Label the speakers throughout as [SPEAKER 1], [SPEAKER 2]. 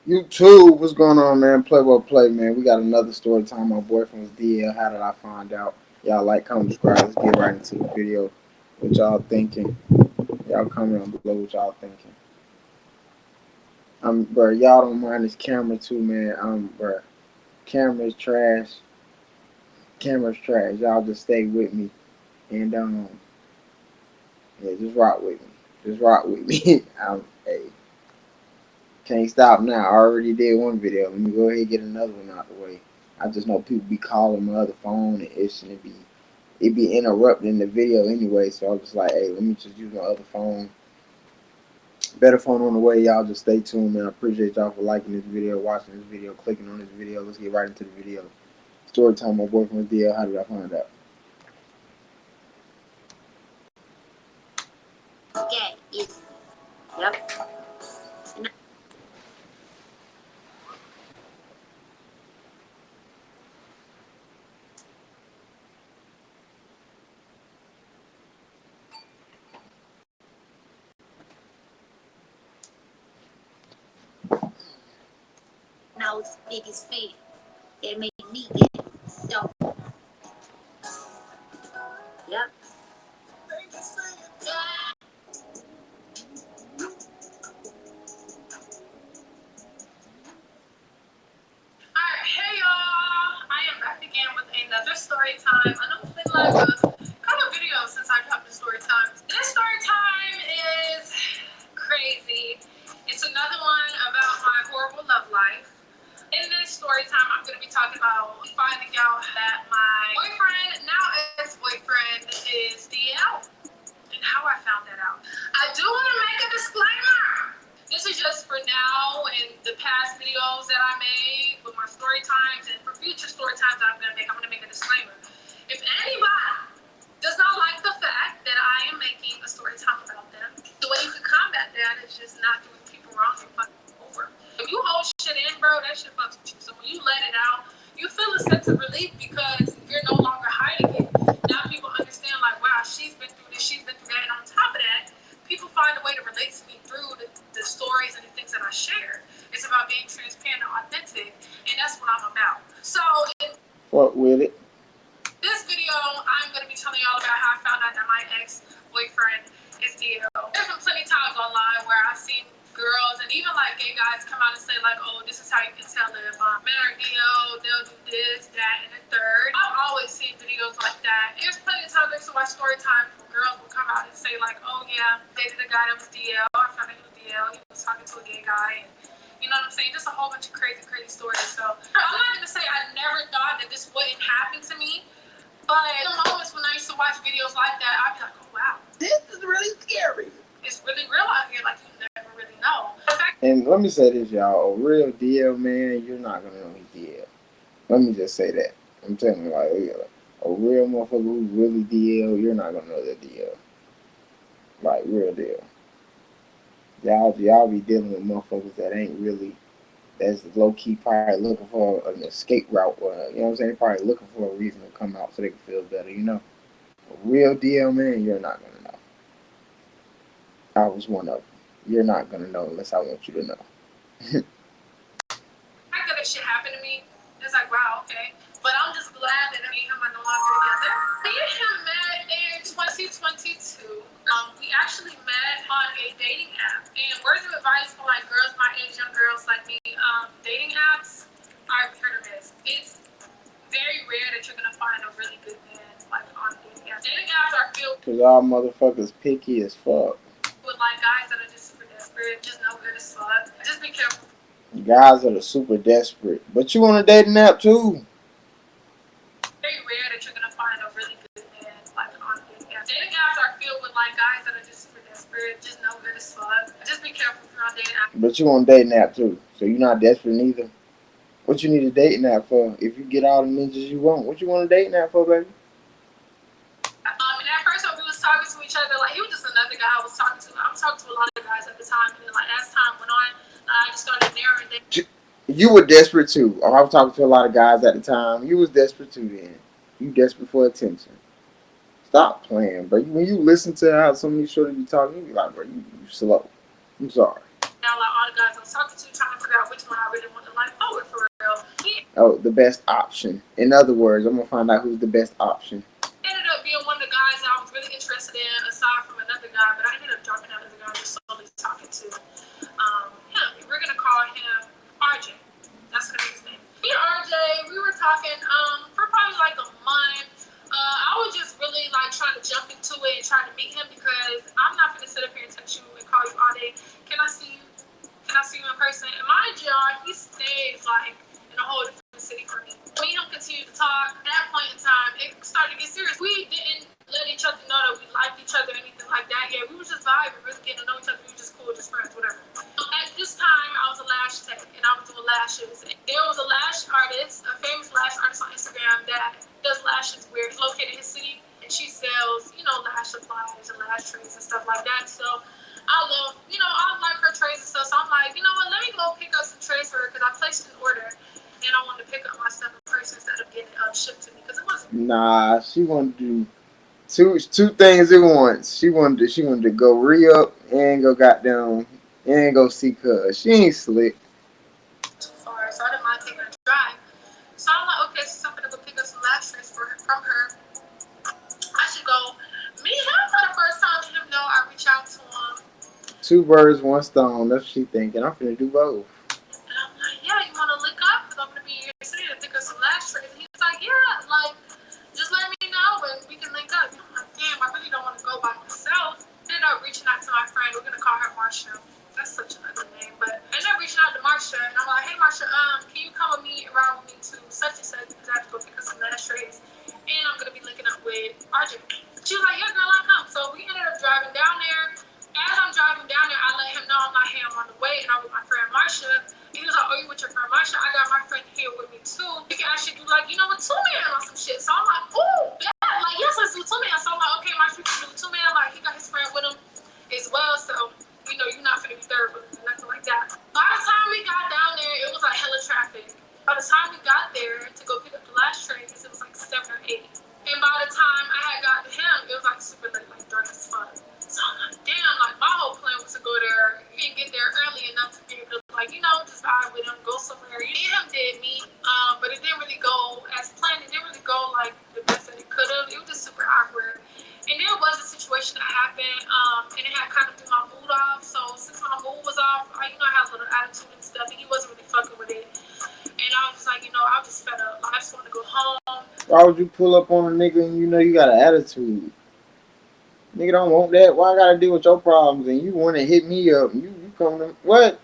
[SPEAKER 1] YouTube, what's going on, man? Play what play, man. We got another story time. My boyfriend was DL. How did I find out? Y'all like, comment, subscribe. Let's get right into the video. What y'all thinking? Y'all comment on below what y'all thinking. Bro, y'all don't mind this camera too, man. Bro, camera's trash. Camera's trash. Y'all just stay with me and yeah, just rock with me. Just rock with me. Hey, can't stop now. I already did one video. Let me go ahead and get another one out the way. I just know people be calling my other phone and it be interrupting the video anyway. So I was like, hey, let me just use my other phone. Better phone on the way. Y'all just stay tuned, man. I appreciate y'all for liking this video, watching this video, clicking on this video. Let's get right into the video. Story time. My boyfriend's DL. How did I find out?
[SPEAKER 2] Okay. Yep. Now it's biggest fan. It made me get it. So, yep. Alright, hey y'all! I am back again with another story time. I know it's been like a couple videos since I dropped the story time. This story time is crazy. It's another one about my horrible love life. In this story time, I'm going to be talking about finding out that my boyfriend, now ex-boyfriend, is DL, and how I found that out. I do want to make a disclaimer. This is just for now and the past videos that I made with my story times, and for future story times that I'm going to make a disclaimer. If anybody does not like the fact that I am making a story time about them, the way you can combat that is just not doing people wrong and fucking over. If you hold shit in, bro, that shit fucks with you. So when you let it out, you feel a sense of relief because you're no longer hiding it. Now people understand, like, wow, she's been through this, she's been through that. And on top of that, people find a way to relate to me through the stories and the things that I share. It's about being transparent and authentic, and that's what I'm about. So in
[SPEAKER 1] Fuck with it.
[SPEAKER 2] this video, I'm going to be telling y'all about how I found out that my ex-boyfriend is DL. There's been plenty of times online where I've seen girls and even like gay guys come out and say like, oh, this is how you can tell if men are DL, they'll do this, that, and the third. I've always seen videos like that. There's plenty of times next to my story time where girls will come out and say like, oh yeah, dated a guy that was DL, I found out he was DL, he was talking to a gay guy, and you know what I'm saying? Just a whole bunch of crazy, crazy stories. So I'm not going to say I never thought that this wouldn't happen to me. But in the moments when I used to watch videos like that, I'd be like, oh wow, this is really scary. It's really real out here, like you never really know.
[SPEAKER 1] And let me say this, y'all. A real DL, man, you're not going to know he's DL. Let me just say that. I'm telling you, like, a real motherfucker who's really DL, you're not going to know that DL. Like, real deal. Y'all be dealing with motherfuckers that ain't really, that's low key probably looking for an escape route, or you know what I'm saying? Probably looking for a reason to come out so they can feel better, you know? A real DL, man, you're not gonna know. I was one of them. You're not gonna know unless I want you to know.
[SPEAKER 2] I got that shit happen to me. It's like, wow, okay. But I'm just glad that me and him are no longer together. Me and him met in 2022. We actually met on a dating app. And words of advice for like girls my age, young girls like me, dating apps are hit or miss. It's very rare that you're gonna find a really good man like on dating apps. Dating apps are filled
[SPEAKER 1] Cause y'all motherfuckers picky as fuck.
[SPEAKER 2] with like guys that are just super desperate, just no good as fuck. Just be careful.
[SPEAKER 1] Guys that are super desperate. But you on a dating app too.
[SPEAKER 2] Very rare that you're gonna find a really good man like on dating apps. Dating apps are filled with like guys that are just super desperate, just no good as fuck. Just be careful if you're on dating apps.
[SPEAKER 1] But you on a dating app too. So you're not desperate neither. What you need a dating app for? If you get all the ninjas you want, what you want a dating app for, baby?
[SPEAKER 2] And at first when we was talking to each other, like he was just another guy I was talking to. I was talking to a lot of guys at the time, and then like as time went on, I just started narrowing things.
[SPEAKER 1] You were desperate too. I was talking to a lot of guys at the time. You was desperate too then. You desperate for attention. Stop playing, bro. When you listen to how some of these shorties be talking, you be like, bro, you slow. I'm sorry.
[SPEAKER 2] Now like all the guys I was talking to, trying to figure out which one I really want to like forward for real. He
[SPEAKER 1] Oh, the best option. In other words, I'm gonna find out who's the best option.
[SPEAKER 2] ended up being one of the guys that I was really interested in, aside from another guy, but I ended up dropping out of the guy I was solely talking to. Him. We're gonna call him RJ. That's gonna be his name. Me and RJ, we were talking for probably like a month. I was just really like trying to jump into it and trying to meet him because I'm not gonna sit up here and text you and call you all day. Can I see you? Can I see you in person? And mind y'all, he stays like in a whole different city for me. Me and him continued to talk. At that point in time, it started to get serious. We didn't let each other know that we liked each other or anything like that. Yeah, we were just vibing, really getting to know each other. We were just cool, just friends, whatever. At this time, I was a lash tech and I was doing lashes. There was a lash artist, a famous lash artist on Instagram that does lashes where he's located in his city and she sells, lash supplies and lash trays and stuff like that. So I love, I like her trays and stuff. So I'm like, you know what, let me go pick up some trays for her because I placed an order and I wanted to pick up my stuff in person instead of getting it shipped to me because it wasn't.
[SPEAKER 1] Nah, she wanted to do two things at once. She wanted to go re up and go goddamn and go see cuz. She ain't slick.
[SPEAKER 2] Too far, so I didn't mind taking a drive. So I'm like, okay, so I'm gonna go pick up some lash trays from her. I should go meet him for the first time. Let him know I reach out to him.
[SPEAKER 1] Two birds, one stone. That's what she thinking. I'm finna do both.
[SPEAKER 2] And I'm like, yeah, you want to link up? Because I'm going to be in your city to pick up some lash trays. And he's like, yeah, like, just let me know and we can link up. And I'm like, damn, I really don't want to go by myself. I ended up reaching out to my friend. We're going to call her Marsha. That's such an ugly name. But I ended up reaching out to Marsha. And I'm like, hey, Marsha, can you come with me around with me to such and such? Because I have to go pick up some lash trays. And I'm going to be linking up with RJ. She was like, yeah, girl, I'll come. So we ended up driving down there. As I'm driving down there, I let him know I'm like, hey, I'm on the way. And I'm with my friend Marsha. He was like, oh, you with your friend Marsha? I got my friend here with me too. We can actually do like, two man on some shit. So I'm like, ooh, yeah, like yes, let's do two man. So I'm like, okay, Marsha, we can do two man. Like he got his friend with him as well. So you're not gonna be third with him, nothing like that. By the time we got down there, it was like hella traffic. By the time we got there to go pick up the last train, it was like 7 or 8. And by the time I had got to him, it was like super late, like dark as fuck. So I'm like, damn, like my whole plan was to go there and get there early enough to be able to, like, just vibe with him, go somewhere. Me and him did meet, but it didn't really go as planned. It didn't really go like the best that it could have. It was just super awkward. And there was a situation that happened, and it had kind of threw my mood off. So since my mood was off, I had a little attitude and stuff, and he wasn't really fucking with it. And I was just like, I was just fed up. Like, I just want to go home.
[SPEAKER 1] Why would you pull up on a nigga and you got an attitude? Nigga don't want that. Why I gotta deal with your problems and you wanna hit me up and you come to what?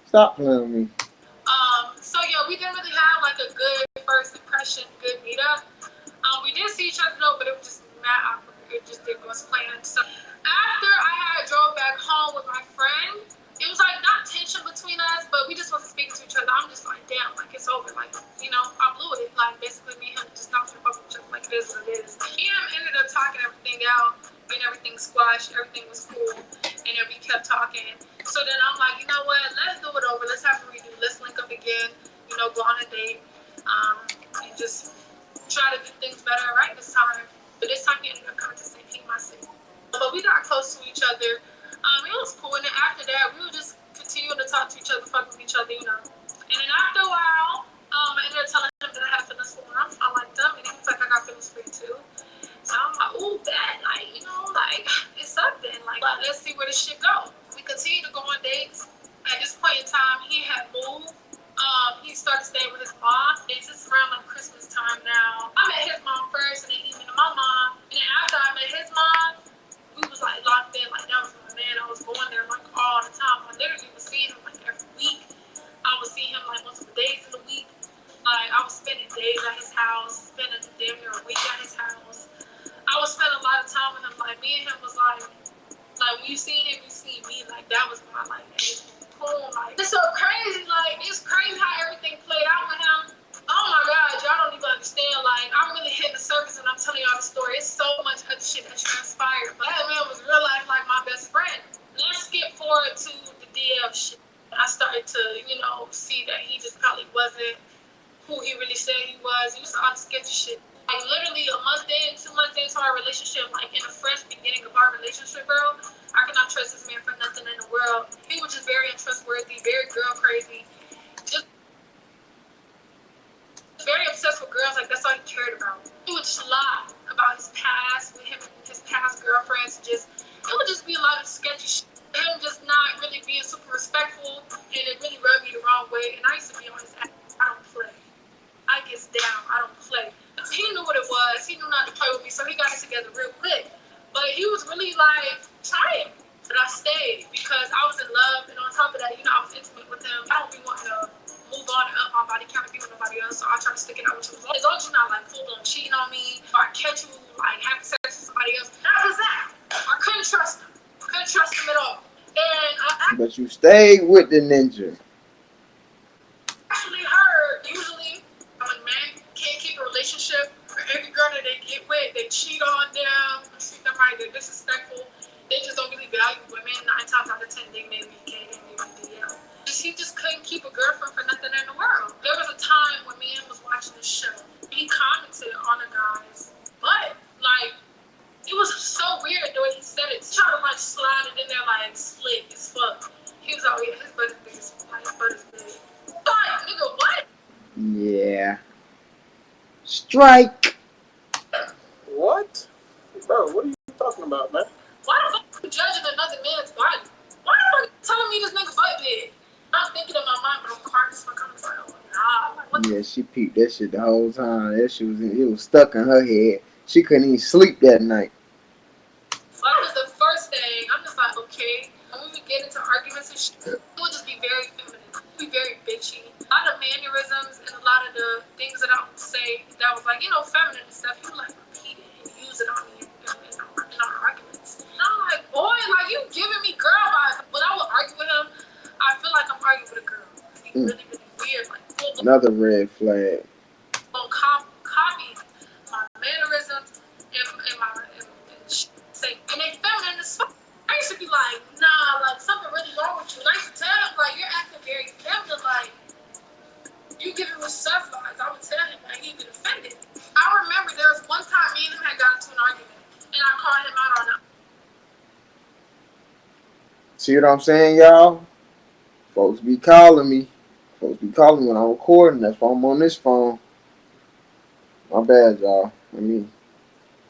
[SPEAKER 1] Stop playing with me.
[SPEAKER 2] So yeah, we didn't really have like a good first impression, good meetup. We did see each other though, but it was just mad awkward. It just didn't go as planned. So after I had drove back home with my friend, it was like not tension between us, but we just wasn't speaking to each other. I'm just like, damn, like it's over. Like, I blew it. Like basically me and him just not fucking with each other. Like it is what it is. Me and him ended up talking everything out and everything squashed, everything was cool. And then we kept talking. So then I'm like, you know what, let's do it over. Let's have a redo. Let's link up again, go on a date. And just try to do things better and right this time. But this time he ended up coming to St. Pete, my city. But we got close to each other. It was cool. And then after that, we would just continue to talk to each other, fuck with each other. And then after a while, I ended up telling him that I had feelings for him. I liked him. And he was like, I got feelings for you too. So I'm like, ooh, bad. Like, like, it's something. Like, let's see where this shit go. We continued to go on dates. At this point in time, he had moved. He started staying with his mom. It's just around like Christmas time now. I met his mom first, and then he met my mom. And then after I met his mom, we was like locked in. Like that was my man. I was going there like all the time. I literally was seeing him like every week. I would see him like multiple days in the week. Like I was spending days at his house, spending damn near a week at his house. I would spend a lot of time with him. Like me and him was like when you see him, you see me. Like that was my like cool. Like it's so crazy. Like it's crazy how everything played out with him. Oh my God, y'all don't even understand. Like I'm really hitting the surface and I'm telling y'all the story. It's so much other shit that transpired. But that man was real life like my best friend. Let's skip forward to the DL shit. I started to, see that he just probably wasn't who he really said he was. He was all the sketchy shit. Like literally a month in, 2 months into our relationship, like in the fresh beginning of our relationship, girl, I cannot trust this man for nothing in the world. He was just very untrustworthy, very girl crazy, just very obsessed with girls. Like that's all he cared about. He would just lie about his past with him and his past girlfriends. Just it would just be a lot of sketchy shit. Him just not really being super respectful, and it really rubbed me the wrong way. And I used to be on his ass. I don't play. I gets down. I don't play. He knew what it was. He knew not to play with me, so he got it together real quick. But he was really like trying. But I stayed because I was in love, and on top of that, you know, I was intimate with him. I don't be wanting to move on and up my body count and be with nobody else, so I try to stick it out with you. As long as you're not like full on cheating on me, or I catch you like having sex with somebody else, that was that. I couldn't trust him. Couldn't trust him at all. And
[SPEAKER 1] But you stayed with the ninja.
[SPEAKER 2] actually heard usually when men can't keep a relationship, or every girl that they get with, they cheat on them, treat them right, they're disrespectful. They just don't really value women. 9 times out of 10, they maybe gay, they maybe DL. He just couldn't keep a girlfriend for nothing in the world. There was a time when me and him was watching this show. He commented on the guys, but like it was so weird the way he said it. He tried to like slide it in there like slick as fuck. He was like, oh yeah, his butt is big as fuck. His butt is big. Like, nigga, what?
[SPEAKER 1] Yeah. Strike.
[SPEAKER 3] What? Bro, what are you talking about, man?
[SPEAKER 2] Why the fuck are you judging another man's body? Why the fuck are you telling me this nigga butt big? I'm thinking in my mind, but I'm hard as fuck. I'm just like, oh nah. Like, what
[SPEAKER 1] Yeah, she peeped that shit the whole time. That shit it was stuck in her head. She couldn't even sleep that night.
[SPEAKER 2] that was the first thing. I'm just like, okay. When we would get into arguments and shit, it would just be very feminine. It would be very bitchy. A lot of mannerisms and a lot of the things that I would say that was like, you know, feminine and stuff, he would like repeat it and use it on me in our arguments. And I'm like, boy, like you giving me girl vibes. When I would argue with him, I feel like I'm arguing with a girl. It'd be really, really weird. Like,
[SPEAKER 1] Another red flag.
[SPEAKER 2] Copy my mannerisms and my say, and they feminine as fuck. I used to be like, nah, like something really wrong with you. And I used to tell him, like, you're acting very feminine, like you giving me surf vibes. I would tell him, like, he'd get offended. I remember there was one time me and him had got into an argument, and I called him out on it.
[SPEAKER 1] See what I'm saying, y'all? Folks be calling me. Folks be calling me when I'm recording. That's why I'm on this phone. My bad, y'all. Let me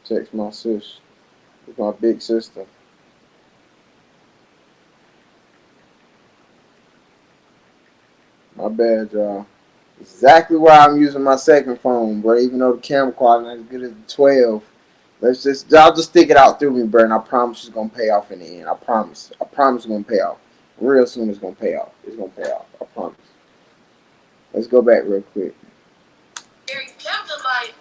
[SPEAKER 1] text my sis. It's my big sister. My bad, y'all. Exactly why I'm using my second phone, bro. Even though the camera quality not as good as the 12. Y'all just stick it out through me, bro. And I promise it's gonna pay off in the end. I promise. I promise it's gonna pay off. Real soon it's gonna pay off. It's gonna pay off. I promise. Let's go back real quick.
[SPEAKER 2] Very feminine, like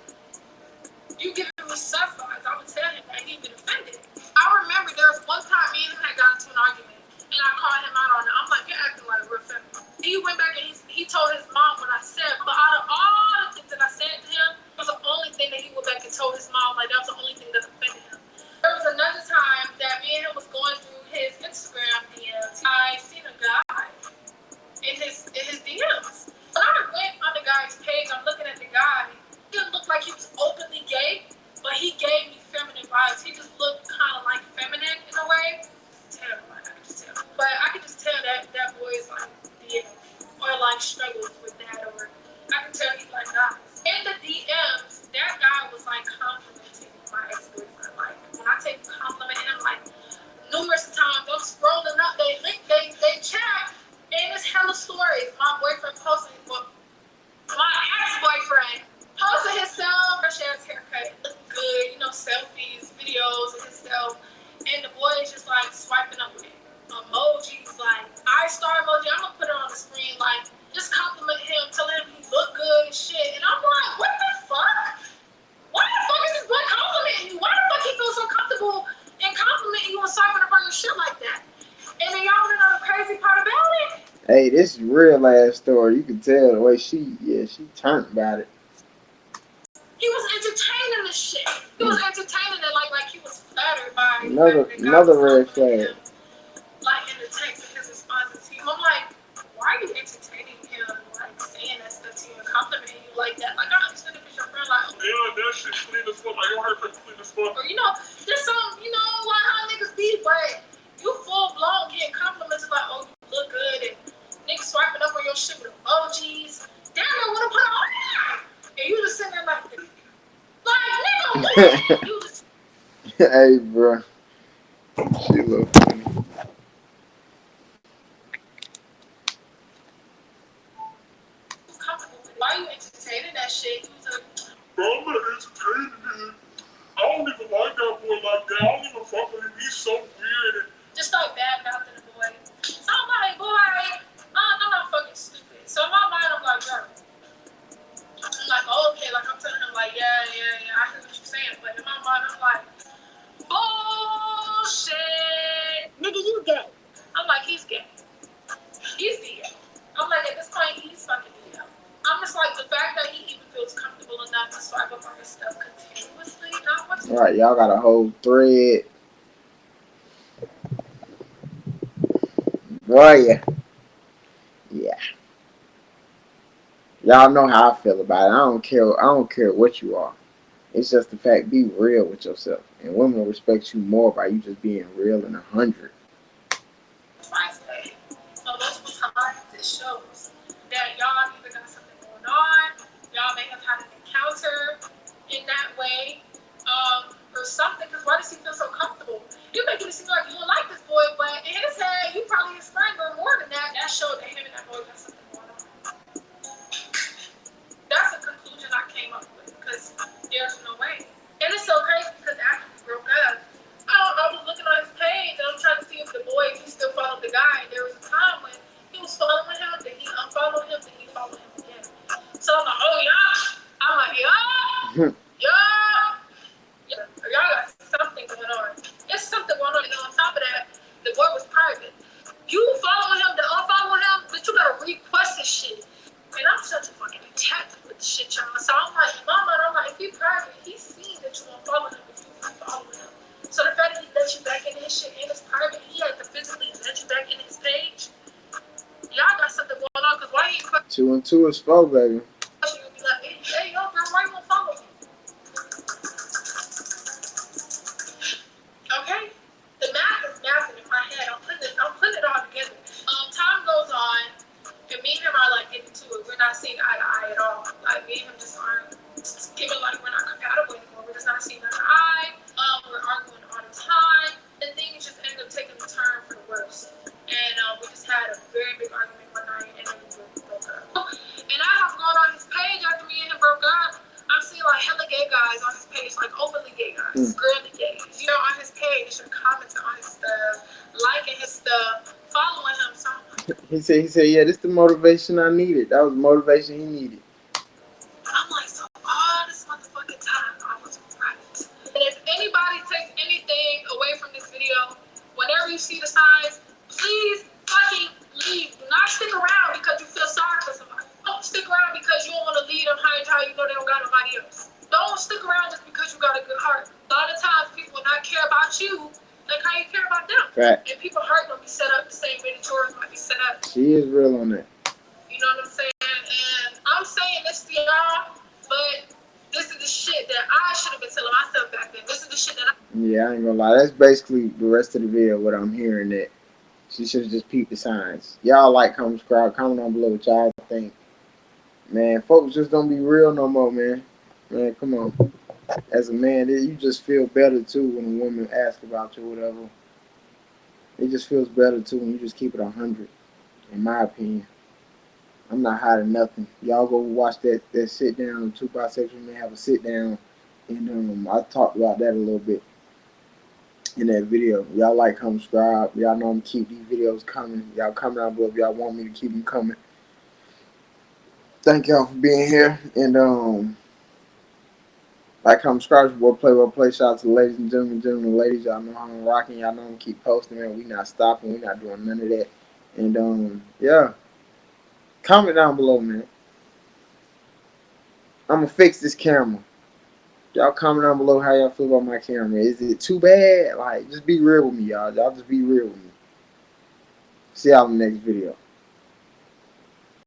[SPEAKER 2] you giving me surf vibes. I would tell him, and he'd get offended. I remember there was one time me and him had got into an argument, and I called him out on it. I'm like, you're acting like real feminine. He went back and he told his mom what I said, but out of all the things that I said to him, it was the only thing that he went back and told his mom. Like that was the only thing that offended him. There was another time that me and him was going through his Instagram DMs. I seen a guy in his DMs. When I went on the guy's page, I'm looking at the guy. He didn't look like he was openly gay, but he gave me feminine vibes. He just looked kind of like feminine in a way. Tell, like, I could just tell. But I could just tell that boy is like DMs or like struggles with that, or I can tell he like guys. In the DMs, that guy was like complimenting my ex-boyfriend. Like when I take complimenting him, like numerous times, I'm scrolling up, they chat, and it's hella stories. My boyfriend posted, well, my ex-boyfriend posted himself, fresh ass haircut, looking good, you know, selfies, videos of himself, and the boy is just like swiping up with emojis, like I-star emoji. I'm gonna put it on the screen, like just compliment him, telling him he look good and shit. And I'm like, what the fuck? Why the fuck is this boy complimenting you? Why the fuck he feels so comfortable in complimenting you and swiping up on your shit like that? And then y'all wanna know the crazy part about it?
[SPEAKER 1] Hey, this is real ass story. You can tell the way she turned about it.
[SPEAKER 2] He was entertaining the shit. He was entertaining it like he was flattered by
[SPEAKER 1] Another red flag.
[SPEAKER 2] Like in the text of his responses to you. I'm like, why are you entertaining him, like saying that stuff to you and complimenting you like that? Like I understand if it's your friend, like
[SPEAKER 3] Yeah, that shit clean as fuck. Like your haircut clean as fuck.
[SPEAKER 2] or you know, there's some, you know, like how niggas be, but your shit with emojis. Damn, I want to put on. And you just sitting there like, nigga, what? You just
[SPEAKER 1] Hey, bro. Shit look funny.
[SPEAKER 2] comfortable with it. Why are you entertaining that shit? You was like, bro, I'm not entertaining it. I don't even like that boy like that. I don't even fuck with him. He's so weird. Just like bad mouthing the boy. So I'm like, boy, I'm not fucking stupid. So in my mind, I'm like, bro. I'm like, oh, okay. Like, I'm telling him, like, yeah. I hear what you're saying. But in my mind, I'm like, bullshit. Nigga, you gay. I'm like, he's gay. He's gay. I'm like, at this point, he's fucking gay. I'm just like, the fact that he even feels comfortable enough to swipe up on his stuff continuously, not what's
[SPEAKER 1] All right, y'all got a whole thread. Boy, yeah. Yeah. Y'all know how I feel about it. I don't care what you are. It's just the fact, be real with yourself. And women will respect you more by you just being real and 100.
[SPEAKER 2] twice a day. So multiple times it shows that y'all either got something going on, y'all may have had an encounter in that way, or something. Because why does he feel so comfortable? You make it seem like you don't like this boy, but in his head, you probably his friend or more than that. That showed that him and that boy got something going on. That's a conclusion I came up with because there's no way. And it's so crazy because after we broke up, I was looking on his page and I'm trying to see if the boy, if he still followed the guy. And there was a time when he was following him, then he unfollowed him, then he followed him again. So I'm like, oh yeah. I'm like, yeah. Y'all got something going on. There's something going on. And on top of that, the boy was private. You follow him to unfollow him, but you gotta request his shit. And I'm such a fucking detective with the shit, y'all. So I'm like, mama, I'm like, if he private, he's seen that you unfollow him, but you unfollow him. So the fact that he let you back in his shit and it's private, he had to physically let you back in his page. Y'all got something going on, because why he question
[SPEAKER 1] 2 and 2 is 4, baby.
[SPEAKER 2] you and be like, hey, yo, bro, why you won't follow me? Okay? The math is mathing in my head. I'm putting it all together. Time goes on, and me and him are like getting to it. We're not seeing eye to eye at all. Like me and him just aren't even like we're not compatible anymore. We're just not seeing eye to eye. We're arguing all the time. And things just end up taking a turn for the worse. And we just had a very big argument one night, and then we broke up. And as I'm going on his page after me and him broke up, I'm seeing like hella gay guys on his page, like openly gay guys, girly gays. You know, on his page, you're commenting on his stuff, liking his stuff, following him. So I'm like,
[SPEAKER 1] He said, yeah, this is the motivation I needed. That was the motivation he needed.
[SPEAKER 2] so all this motherfucking time I was right. And if anybody takes anything away from this video, whenever you see the signs, please fucking leave. Do not stick around because you feel sorry for somebody. Don't stick around because you don't want to lead them high and how you know they don't got nobody else. Don't stick around just because you got a good heart. A lot of times people will not care about you like how you care about them.
[SPEAKER 1] Fact.
[SPEAKER 2] And people heart will be set up the same way the chores might be set up.
[SPEAKER 1] She is real on that.
[SPEAKER 2] You know what I'm saying? And I'm saying this to y'all, but this is the shit that I should have been telling myself back then. This is the shit that
[SPEAKER 1] Yeah, I ain't gonna lie. That's basically the rest of the video, what I'm hearing, that she should have just peeped the signs. Y'all like, comment, subscribe, comment down below what y'all think. Man, folks just don't be real no more, man. Man, come on. As a man, you just feel better too when a woman asks about you or whatever. It just feels better too when you just keep it 100, in my opinion. I'm not hiding nothing. Y'all go watch that sit down. Two bisexual men have a sit down, and I talked about that a little bit in that video. Y'all like, comment, subscribe. Y'all know I'm keep these videos coming. Y'all comment down below if y'all want me to keep them coming. Thank y'all for being here, and like, comment, subscribe. Your boy play. Shout out to the ladies and gentlemen, ladies. Y'all know how I'm rocking. Y'all know I'm keep posting, man. We not stopping. We not doing none of that. And yeah, comment down below, man. I'm gonna fix this camera. Y'all comment down below how y'all feel about my camera. Is it too bad? Like, just be real with me, y'all. Y'all just be real with me. See y'all in the next video.